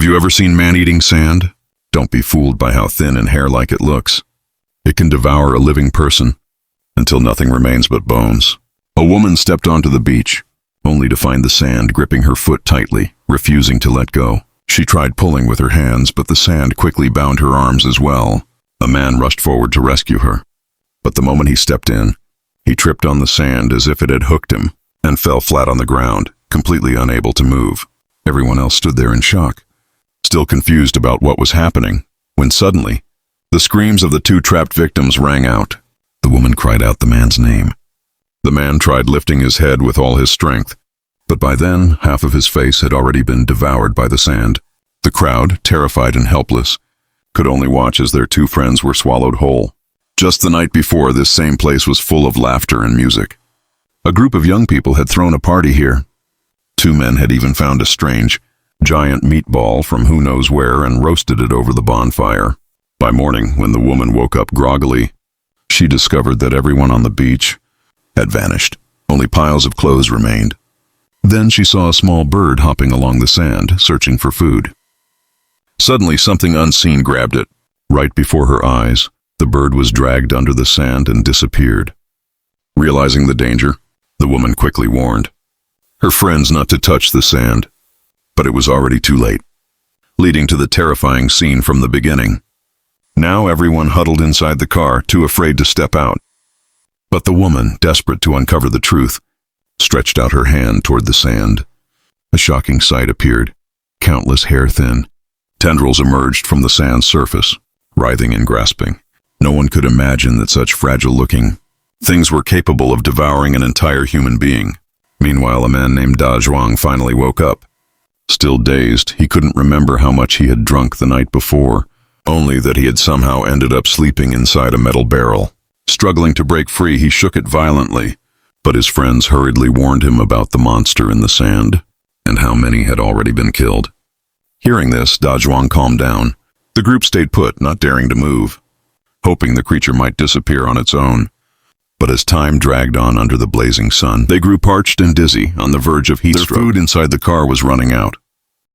Have you ever seen man-eating sand? Don't be fooled by how thin and hair-like it looks. It can devour a living person until nothing remains but bones. A woman stepped onto the beach, only to find the sand gripping her foot tightly, refusing to let go. She tried pulling with her hands, but the sand quickly bound her arms as well. A man rushed forward to rescue her. But the moment he stepped in, he tripped on the sand as if it had hooked him and fell flat on the ground, completely unable to move. Everyone else stood there in shock, still confused about what was happening, when suddenly, the screams of the two trapped victims rang out. The woman cried out the man's name. The man tried lifting his head with all his strength, but by then, half of his face had already been devoured by the sand. The crowd, terrified and helpless, could only watch as their two friends were swallowed whole. Just the night before, this same place was full of laughter and music. A group of young people had thrown a party here. Two men had even found a strange, giant meatball from who knows where and roasted it over the bonfire. By morning, when the woman woke up groggily, she discovered that everyone on the beach had vanished. Only piles of clothes remained. Then she saw a small bird hopping along the sand, searching for food. Suddenly, something unseen grabbed it. Right before her eyes, the bird was dragged under the sand and disappeared. Realizing the danger, the woman quickly warned her friends not to touch the sand, but it was already too late, leading to the terrifying scene from the beginning. Now everyone huddled inside the car, too afraid to step out. But the woman, desperate to uncover the truth, stretched out her hand toward the sand. A shocking sight appeared. Countless hair-thin tendrils emerged from the sand's surface, writhing and grasping. No one could imagine that such fragile-looking things were capable of devouring an entire human being. Meanwhile, a man named Da Zhuang finally woke up. Still dazed, he couldn't remember how much he had drunk the night before, only that he had somehow ended up sleeping inside a metal barrel. Struggling to break free, he shook it violently, but his friends hurriedly warned him about the monster in the sand, and how many had already been killed. Hearing this, Da Zhuang calmed down. The group stayed put, not daring to move, hoping the creature might disappear on its own. But as time dragged on under the blazing sun, they grew parched and dizzy, on the verge of heat stroke. Their food inside the car was running out.